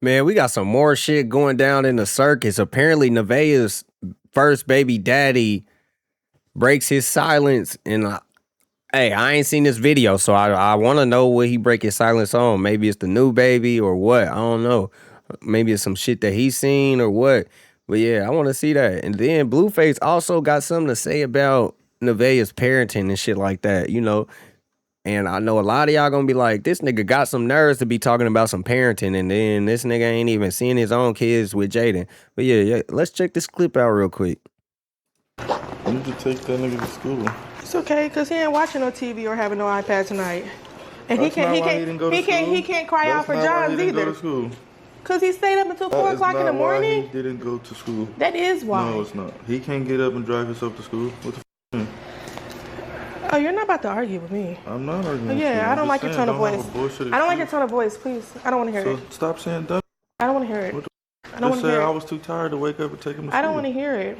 Man, we got some more shit going down in the circus. Apparently, Nevaeh's first baby daddy breaks his silence, and hey, I ain't seen this video, so I want to know what he break his silence on. Maybe it's the new baby or what. I don't know. Maybe it's some shit that he's seen or what. But yeah, I want to see that. And then Blueface also got something to say about Nevaeh's parenting and shit like that. And I know a lot of y'all gonna be like, this nigga got some nerves to be talking about some parenting, and then this nigga ain't even seeing his own kids with Jaden. But yeah, let's check this clip out real quick. You need to take that nigga to school. It's okay, cause he ain't watching no TV or having no iPad tonight, and He can't cry out for jobs either. Cause he stayed up until 4 o'clock in the morning. He didn't go to school. That is why. No, it's not. He can't get up and drive himself to school. What the f? Oh, you're not about to argue with me. I'm not arguing. Yeah, I don't like your tone of voice. I don't like your tone of voice, please. I don't want to hear it. So stop saying dumb. I don't want to hear it. I don't want to hear it. I was too tired to wake up and take him to school. I don't want to hear it.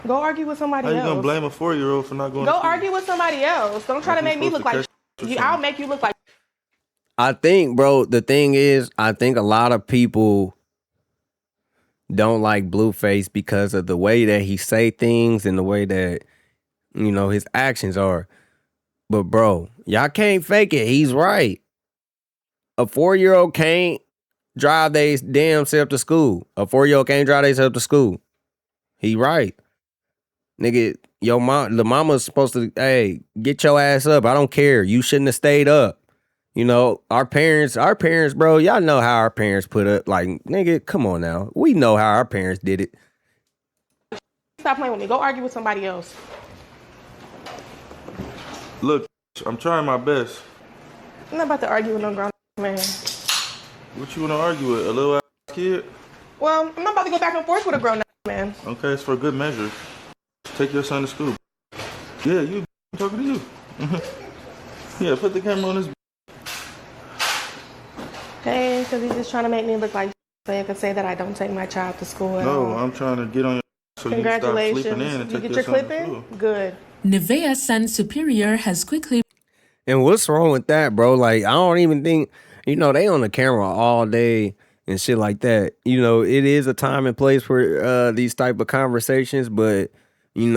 Go argue with somebody else. How you gonna blame a 4-year-old for not going to school? Go argue with somebody else. Don't try to make me look like I'll make you look like. I think, bro, the thing is, I think a lot of people don't like Blueface because of the way that he say things and the way that, his actions are. But bro, y'all can't fake it. He's right. A 4-year-old can't drive their damn self to school. A 4-year-old can't drive themselves to school. He right. Nigga, the mama's supposed to, hey, get your ass up. I don't care. You shouldn't have stayed up. Our parents, bro, y'all know how our parents put up. Like, nigga, come on now. We know how our parents did it. Stop playing with me. Go argue with somebody else. Look, I'm trying my best. I'm not about to argue with no grown man. What you want to argue with? A little ass kid? Well, I'm not about to go back and forth with a grown man. Okay, it's for good measure. Take your son to school. Yeah, I'm talking to you. Yeah, put the camera on this. Hey, because he's just trying to make me look like so you can say that I don't take my child to school at all. No, I'm trying to get on your so you stop sleeping in and take your son to school. Good. Nevaeh's son superior has quickly. And what's wrong with that, bro? Like, I don't even think, they on the camera all day and shit like that. It is a time and place for these type of conversations, but, he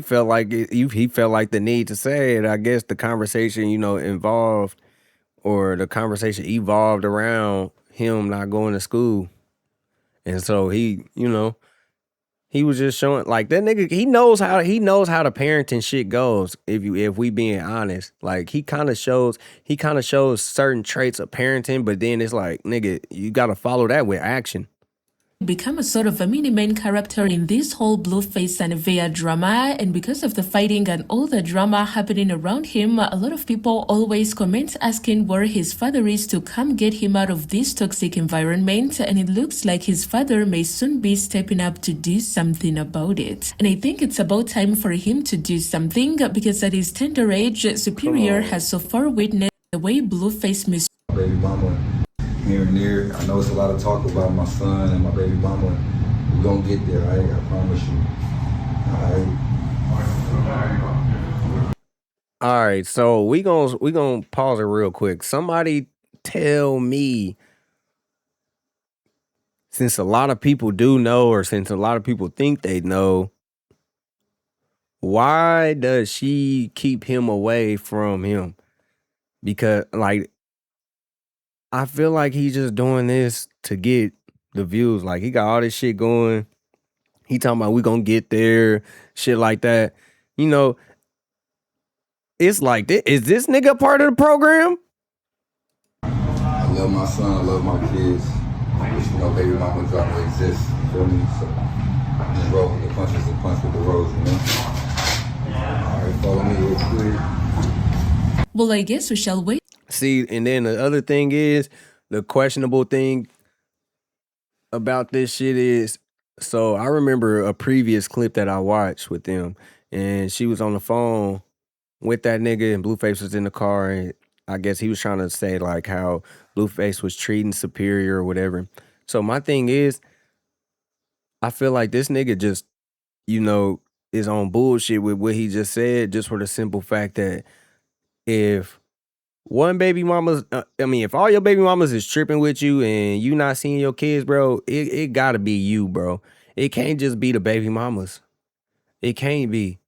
felt like he felt like the need to say it. I guess the conversation, involved, or the conversation evolved around him not going to school. And so he was just showing like that nigga, he knows how the parenting shit goes. If we being honest, like he kind of shows certain traits of parenting, but then it's like, nigga, you got to follow that with action. Become a sort of a mini main character in this whole Blueface and Nevaeh drama, and because of the fighting and all the drama happening around him, a lot of people always comment asking where his father is to come get him out of this toxic environment, and it looks like his father may soon be stepping up to do something about it. And I think it's about time for him to do something, because at his tender age, Superior has so far witnessed the way Blueface baby mama here and there. I know it's a lot of talk about my son and my baby mama. We're gonna get there, right? I promise you. All right, so we gonna pause it real quick. Somebody tell me, since a lot of people do know, or since a lot of people think they know, why does she keep him away from him? Because, like, I feel like he's just doing this to get the views. Like, he got all this shit going. He talking about we gonna get there, shit like that. It's like, is this nigga part of the program? I love my son, I love my kids. But baby mama don't exist. You feel me? So just roll with the punches and punch with the rolls, All right, follow me real quick. Well, I guess we shall wait. See, and then the other thing is, the questionable thing about this shit is, so I remember a previous clip that I watched with them, and she was on the phone with that nigga, and Blueface was in the car, and I guess he was trying to say like how Blueface was treating Superior or whatever. So my thing is, I feel like this nigga just, is on bullshit with what he just said, just for the simple fact that if One baby mama's, I mean, if all your baby mamas is tripping with you and you not seeing your kids, bro, it gotta be you, bro. It can't just be the baby mamas. It can't be.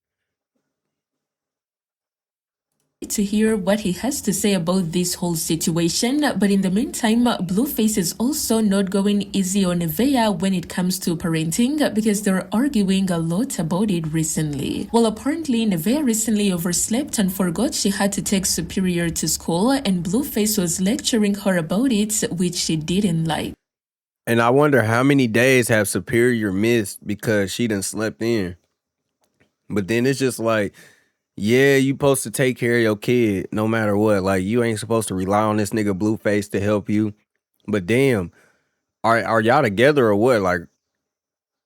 To hear what he has to say about this whole situation, but in the meantime, Blueface is also not going easy on Nevaeh when it comes to parenting because they're arguing a lot about it recently. Well, apparently Nevaeh recently overslept and forgot she had to take Superior to school, and Blueface was lecturing her about it, which she didn't like. And I wonder how many days have Superior missed because she done slept in. But then it's just like, yeah, you supposed to take care of your kid no matter what. Like, you ain't supposed to rely on this nigga Blueface to help you. But damn, are y'all together or what? Like,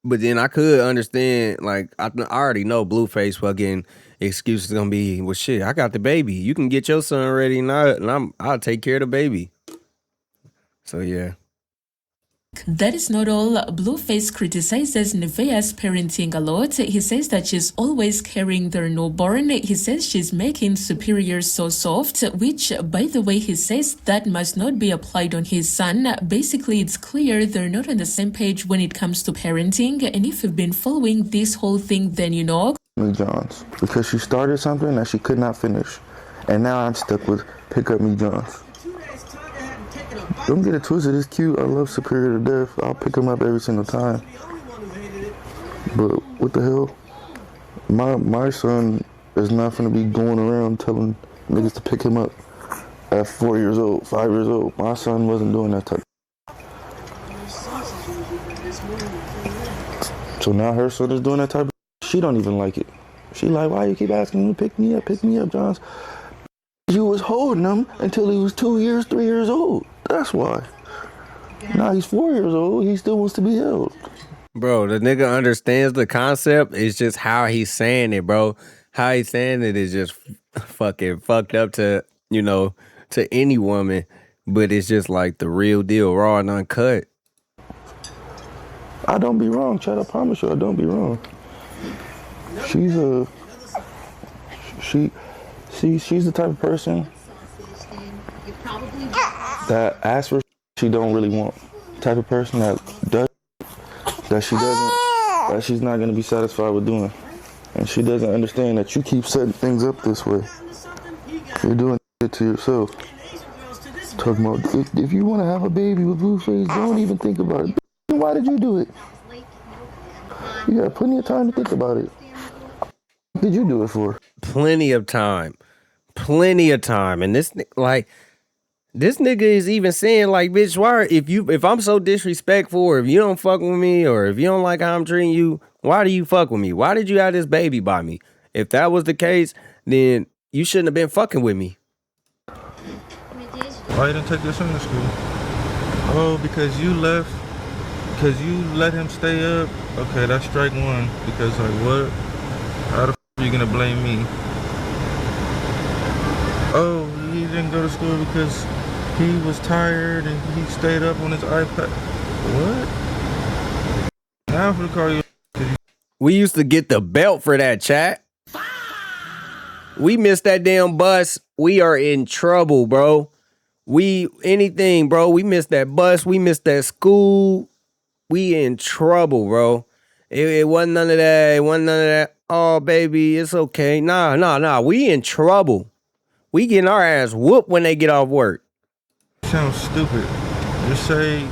but then I could understand, like, I already know Blueface fucking excuse is gonna be, well, shit, I got the baby. You can get your son ready and I'll take care of the baby. So yeah. That is not all. Blueface criticizes Nevaeh's parenting a lot. He says that she's always carrying their newborn. He says she's making Superior so soft, which, by the way, he says that must not be applied on his son. Basically, it's clear they're not on the same page when it comes to parenting, and if you've been following this whole thing, then you know. Me Johns, because she started something that she could not finish, and now I'm stuck with pick up me Johns. Don't get it twisted, it's cute. I love Superior to death. I'll pick him up every single time. But what the hell? My son is not gonna be going around telling niggas to pick him up at 4 years old, 5 years old. My son wasn't doing that type. So now her son is doing that type of she don't even like it. She like, why you keep asking him to pick me up, Johns? You was holding him until he was 2 years, 3 years old. That's why. Now he's 4 years old, he still wants to be held. Bro, the nigga understands the concept. It's just how he's saying it, bro. How he's saying it is just fucking fucked up to, you know, to any woman. But it's just like the real deal, raw and uncut. I don't be wrong, Chad. I promise you, I don't be wrong. She's the type of person that asks for she don't really want. Type of person that she's not gonna be satisfied with doing, and she doesn't understand that you keep setting things up this way. You're doing it to yourself. Talking about if you want to have a baby with Blueface, don't even think about it. Why did you do it? You got plenty of time to think about it. What did you do it for? Plenty of time. And this nigga is even saying, like, bitch, why if I'm so disrespectful, or if you don't fuck with me, or if you don't like how I'm treating you, why do you fuck with me? Why did you have this baby by me? If that was the case, then you shouldn't have been fucking with me. Why you didn't take your son to school? Oh, because you left. Because you let him stay up. Okay, that's strike one. Because like what? How the f are you gonna blame me? Oh, he didn't go to school because he was tired and he stayed up on his iPad. What? Now I'm gonna call you. We used to get the belt for that, chat. We missed that damn bus. We are in trouble, bro. Anything, bro. We missed that bus. We missed that school. We in trouble, bro. It wasn't none of that. It wasn't none of that. Oh, baby, it's okay. Nah. We in trouble. We getting our ass whooped when they get off work. Sounds stupid. Just say, you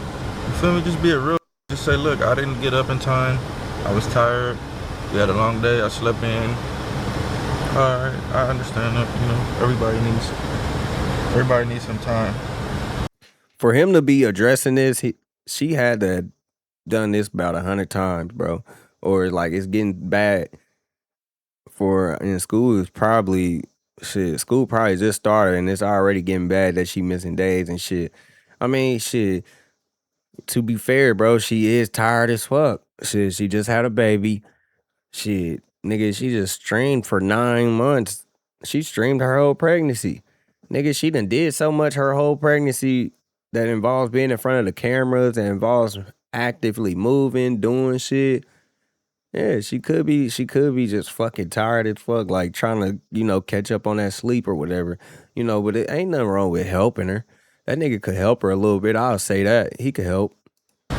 feel me? Just be a real. Just say, look, I didn't get up in time. I was tired. We had a long day. I slept in. All right, I understand that. You know, everybody needs some time. For him to be addressing this, she had to done this about 100 times, bro. Or like it's getting bad for in school. Is probably shit. School probably just started and it's already getting bad that she missing days and shit. I mean, shit. To be fair, bro, she is tired as fuck. Shit, she just had a baby. Shit, nigga, she just streamed for 9 months. She streamed her whole pregnancy. Nigga, she done did so much her whole pregnancy that involves being in front of the cameras, that involves actively moving, doing shit. Yeah, she could be just fucking tired as fuck, like trying to, catch up on that sleep or whatever. you know, but it ain't nothing wrong with helping her. That nigga could help her a little bit. I'll say that. He could help. But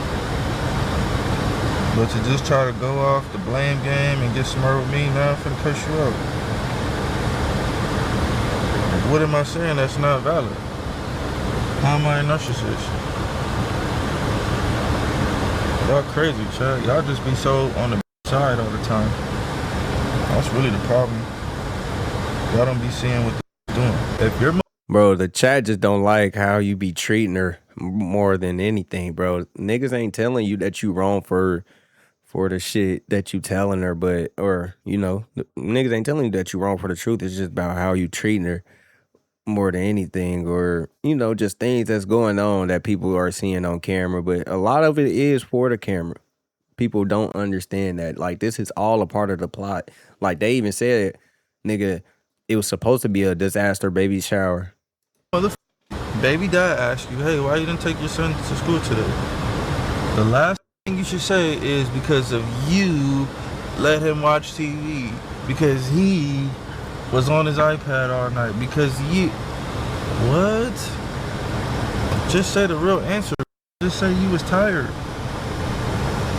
to just try to go off the blame game and get smart with me, now I'm finna cut you out. What am I saying that's not valid? How am I a narcissist? Y'all crazy, Chad. Y'all just be so on the side all the time. That's really the problem. Y'all don't be seeing what they're doing. If you're Bro, the chat just don't like how you be treating her more than anything, bro. Niggas ain't telling you that you wrong for the shit that you telling her, but, or, you know, niggas ain't telling you that you wrong for the truth. It's just about how you treating her more than anything, or, you know, just things that's going on that people are seeing on camera. But a lot of it is for the camera. People don't understand that. Like, this is all a part of the plot. Like, they even said, nigga, it was supposed to be a disaster baby shower. baby dad asked you, hey, why you didn't take your son to school today? The last thing you should say is because of you let him watch TV. Because he was on his iPad all night. Because you... What? Just say the real answer. Just say you was tired.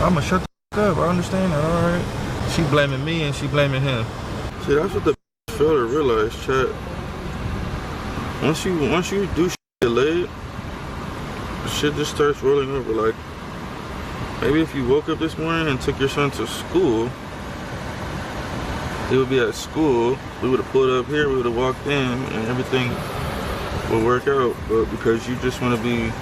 I'ma shut the fuck up. I understand that, alright? She blaming me and she blaming him. See, that's what the fail to realize, chat. Once you do shit delayed, shit just starts rolling over. Like, maybe if you woke up this morning and took your son to school, he would be at school, we would have pulled up here, we would have walked in, and everything would work out. But because you just want to be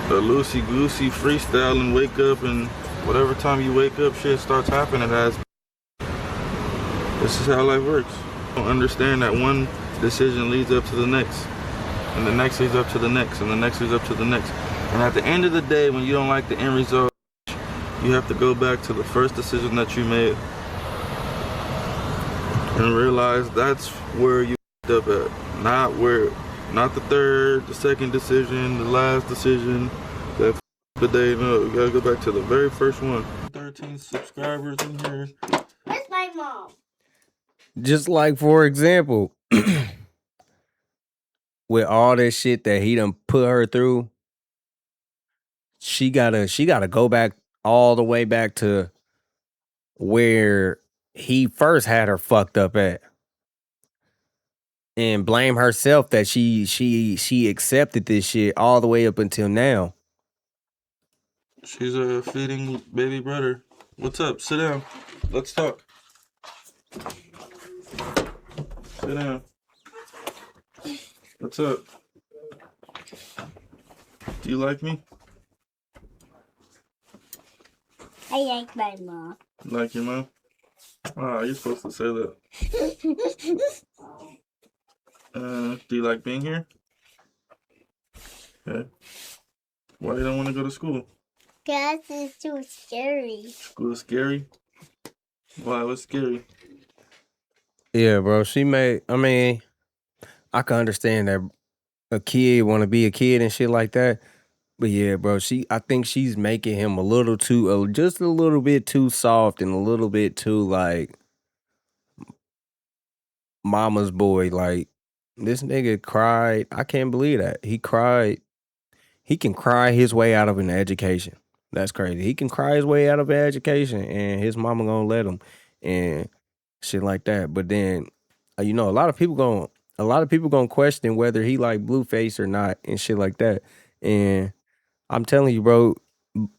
a loosey-goosey freestyle and wake up, and whatever time you wake up, shit starts happening. This is how life works. I don't understand that one decision leads up to the next, and the next leads up to the next, and the next leads up to the next. And at the end of the day, when you don't like the end result, you have to go back to the first decision that you made and realize that's where you up at. Not the third, the second decision, the last decision, that the day. No, you gotta go back to the very first one. 13 subscribers in here. Where's my mom? Just like, for example, with all this shit that he done put her through, she gotta go back all the way back to where he first had her fucked up at, and blame herself that she accepted this shit all the way up until now. She's feeding baby brother. What's up? Sit down. Let's talk. Sit down. What's up? Do you like me? I like my mom. Like your mom? Ah, you're supposed to say that. Do you like being here? Okay. Why you don't want to go to school? Because it's too scary. School is scary? Why? What's scary? Yeah, bro. I mean, I can understand that a kid want to be a kid and shit like that. But yeah, bro, I think she's making him a little too, just a little bit too soft and a little bit too, like, mama's boy. Like, this nigga cried. I can't believe that. He cried. He can cry his way out of an education. That's crazy. He can cry his way out of an education, and his mama gonna let him and shit like that. But then, you know, a lot of people gonna question whether he like Blueface or not and shit like that. And I'm telling you, bro,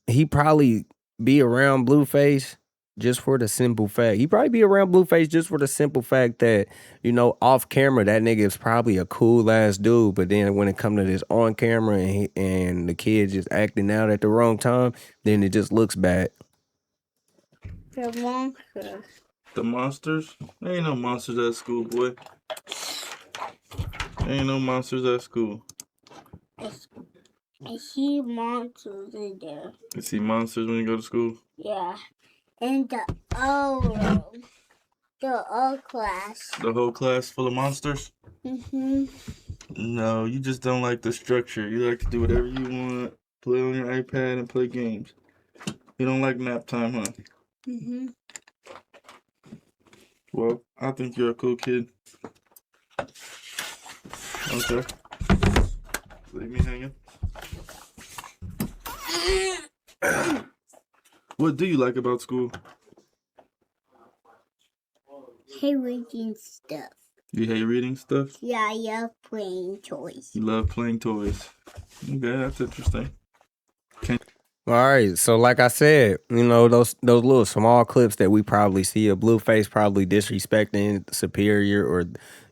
he probably be around Blueface just for the simple fact. He probably be around Blueface just for the simple fact that, you know, off camera, that nigga is probably a cool ass dude. But then when it come to this on camera and the kid just acting out at the wrong time, then it just looks bad. The monster. The monsters? There ain't no monsters at school, boy. There ain't no monsters at school. I see monsters in there. You see monsters when you go to school? Yeah. In the old room. The old class. The whole class full of monsters? Mm-hmm. No, you just don't like the structure. You like to do whatever you want, play on your iPad and play games. You don't like nap time, huh? Mm-hmm. Well, I think you're a cool kid. Okay. Leave me hanging. What do you like about school? Hey, reading stuff. You hate reading stuff? Yeah, I love playing toys. You love playing toys. Okay, that's interesting. All right, so like I said, you know, those little small clips that we probably see of Blueface probably disrespecting superior or,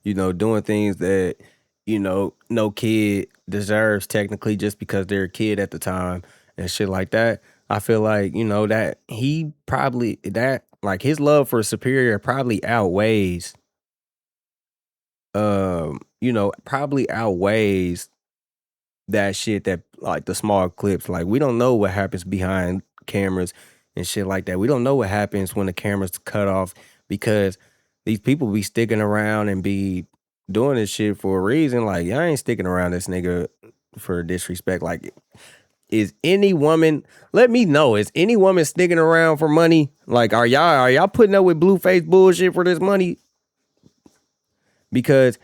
you know, doing things that, you know, no kid deserves technically just because they're a kid at the time and shit like that. I feel like, you know, that he probably that like his love for superior probably outweighs you know, probably outweighs that shit that like the small clips. Like we don't know what happens behind cameras and shit like that. We don't know what happens when the camera's cut off because these people be sticking around and be doing this shit for a reason. Like y'all ain't sticking around this nigga for disrespect. Like is any woman, let me know, is any woman sticking around for money? Like are y'all putting up with Blueface bullshit for this money? Because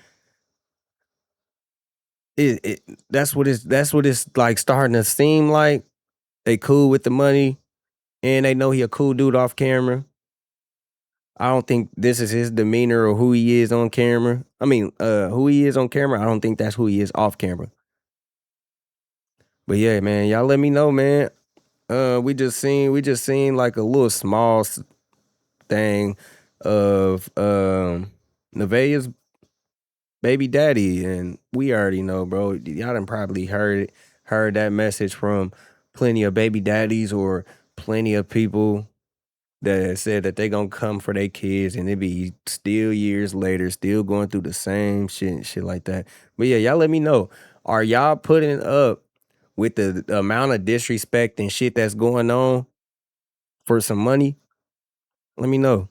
it that's what it's like starting to seem like. They cool with the money and they know he a cool dude off camera. I don't think this is his demeanor or who he is on camera. I mean, who he is on camera, I don't think that's who he is off camera. But yeah, man, y'all let me know, man. We just seen like a little small thing of Nevaeh's baby daddy, and we already know, bro. Y'all done probably heard that message from plenty of baby daddies or plenty of people that said that they gonna come for their kids, and it be still years later, still going through the same shit and shit like that. But yeah, y'all let me know. Are y'all putting up with the amount of disrespect and shit that's going on for some money? Let me know.